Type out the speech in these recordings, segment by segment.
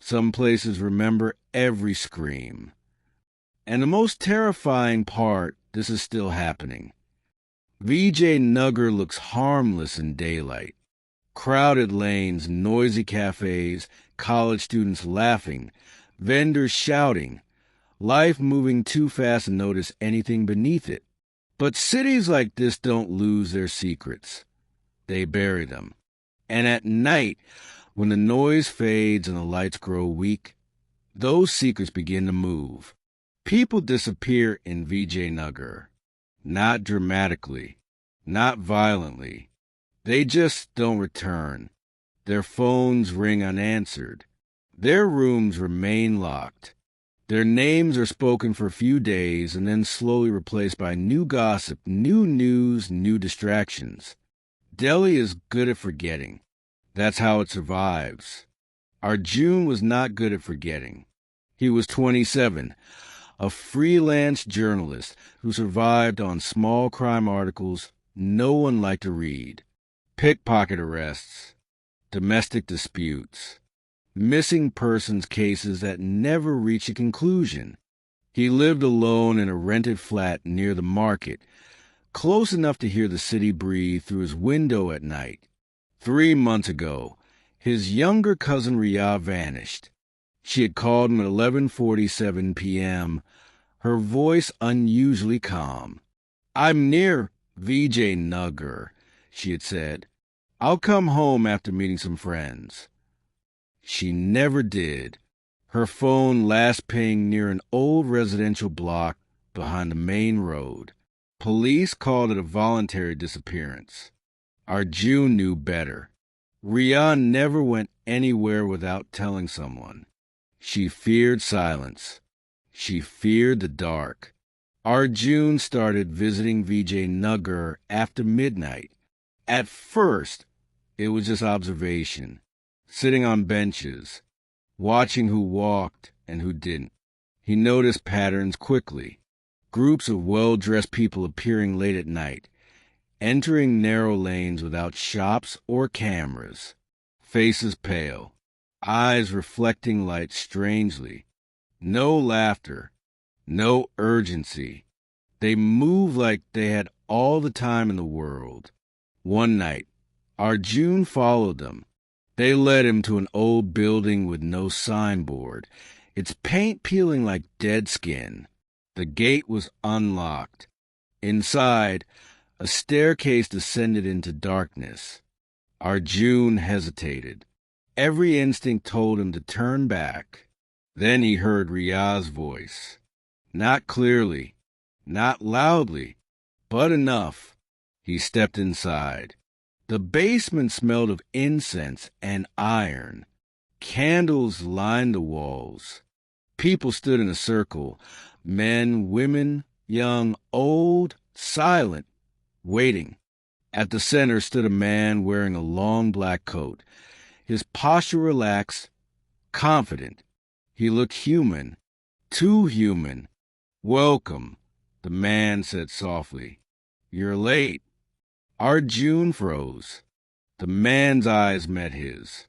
Some places remember every scream. And the most terrifying part, this is still happening. Vijay Nagar looks harmless in daylight. Crowded lanes, noisy cafes, college students laughing, vendors shouting, life moving too fast to notice anything beneath it. But cities like this don't lose their secrets. They bury them. And at night, when the noise fades and the lights grow weak, those secrets begin to move. People disappear in Vijay Nagar. Not dramatically, not violently. They just don't return. Their phones ring unanswered. Their rooms remain locked. Their names are spoken for a few days and then slowly replaced by new gossip, new news, new distractions. Delhi is good at forgetting. That's how it survives. Arjun was not good at forgetting. He was 27, a freelance journalist who survived on small crime articles no one liked to read. Pickpocket arrests, domestic disputes, missing persons cases that never reach a conclusion. He lived alone in a rented flat near the market, close enough to hear the city breathe through his window at night. 3 months ago, his younger cousin Riya vanished. She had called him at 11:47 p.m., her voice unusually calm. "I'm near Vijay Nagar," she had said. "I'll come home after meeting some friends." She never did. Her phone last pinged near an old residential block behind the main road. Police called it a voluntary disappearance. Arjun knew better. Riya never went anywhere without telling someone. She feared silence. She feared the dark. Arjun started visiting Vijay Nagar after midnight. At first, it was just observation, sitting on benches, watching who walked and who didn't. He noticed patterns quickly. Groups of well-dressed people appearing late at night, entering narrow lanes without shops or cameras, faces pale, eyes reflecting light strangely. No laughter, no urgency. They moved like they had all the time in the world. One night, Arjun followed them. They led him to an old building with no signboard, its paint peeling like dead skin. The gate was unlocked. Inside, a staircase descended into darkness. Arjun hesitated. Every instinct told him to turn back. Then he heard Riya's voice. Not clearly, not loudly, but enough. He stepped inside. The basement smelled of incense and iron. Candles lined the walls. People stood in a circle. Men, women, young, old, silent, waiting. At the center stood a man wearing a long black coat. His posture relaxed, confident. He looked human, too human. "Welcome," the man said softly. "You're late." Arjun froze. The man's eyes met his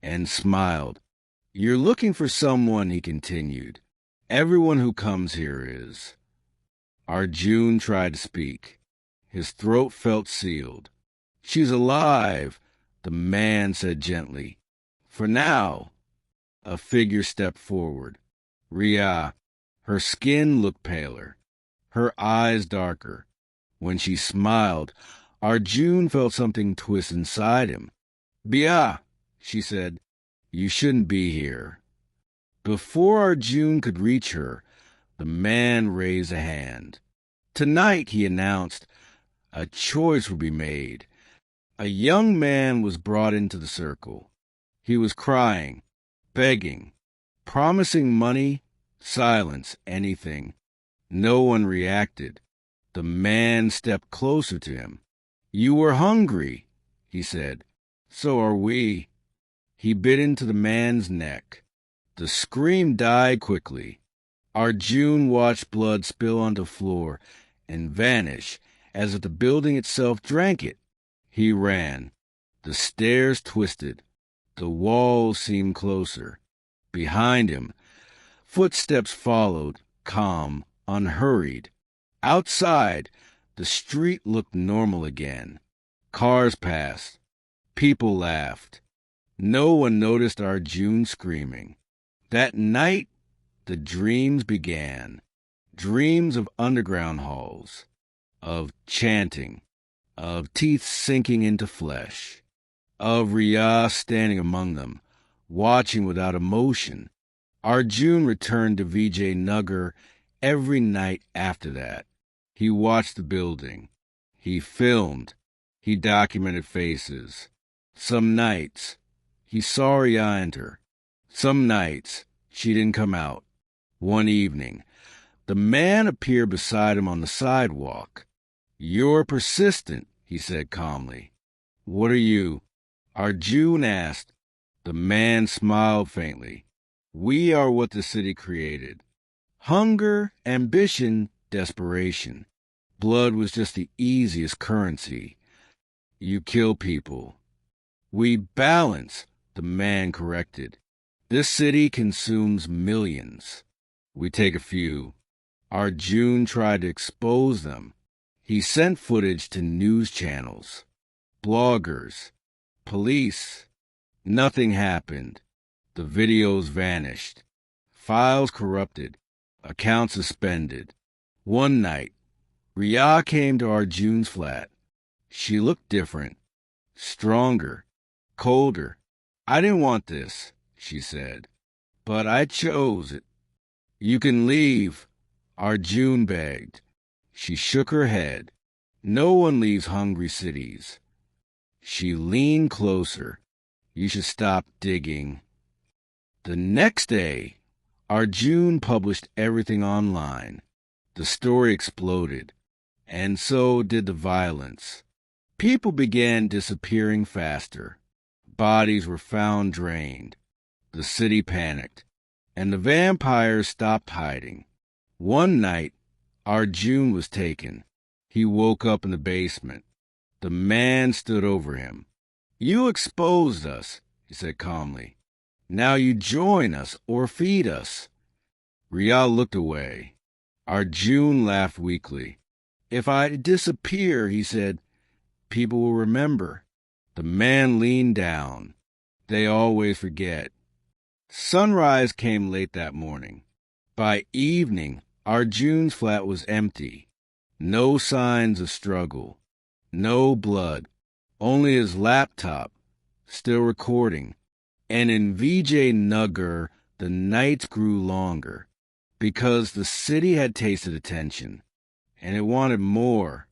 and smiled. "You're looking for someone," he continued. "Everyone who comes here is." Arjun tried to speak. His throat felt sealed. "She's alive," the man said gently. "For now." A figure stepped forward. Riya. Her skin looked paler, her eyes darker. When she smiled, Arjun felt something twist inside him. "Bia," she said, "you shouldn't be here." Before Arjun could reach her, the man raised a hand. "Tonight," he announced, "a choice will be made." A young man was brought into the circle. He was crying, begging, promising money, silence, anything. No one reacted. The man stepped closer to him. "You were hungry," he said. "So are we." He bit into the man's neck. The scream died quickly. Arjun watched blood spill onto the floor and vanish as if the building itself drank it. He ran. The stairs twisted. The walls seemed closer. Behind him, footsteps followed, calm, unhurried. Outside, the street looked normal again. Cars passed. People laughed. No one noticed Arjun screaming. That night, the dreams began. Dreams of underground halls, of chanting, of teeth sinking into flesh, of Riya standing among them, watching without emotion. Arjun returned to Vijay Nagar every night after that. He watched the building. He filmed. He documented faces. Some nights, he saw Riya enter. Some nights, she didn't come out. One evening, the man appeared beside him on the sidewalk. "You're persistent," he said calmly. "What are you?" Arjun asked. The man smiled faintly. "We are what the city created. Hunger, ambition, desperation. Blood was just the easiest currency. You kill people. We balance," the man corrected. "This city consumes millions. We take a few." Arjun tried to expose them. He sent footage to news channels, bloggers, police. Nothing happened. The videos vanished. Files corrupted. Accounts suspended. One night, Riya came to Arjun's flat. She looked different, stronger, colder. "I didn't want this," she said, "but I chose it." "You can leave," Arjun begged. She shook her head. "No one leaves hungry cities." She leaned closer. "You should stop digging." The next day, Arjun published everything online. The story exploded, and so did the violence. People began disappearing faster. Bodies were found drained. The city panicked, and the vampires stopped hiding. One night, Arjun was taken. He woke up in the basement. The man stood over him. "You exposed us," he said calmly. "Now you join us or feed us." Riya looked away. Arjun laughed weakly. "If I disappear," he said, "people will remember." The man leaned down. "They always forget." Sunrise came late that morning. By evening, Arjun's flat was empty. No signs of struggle. No blood. Only his laptop, still recording. And in Vijay Nagar, the nights grew longer, because the city had tasted attention, and it wanted more.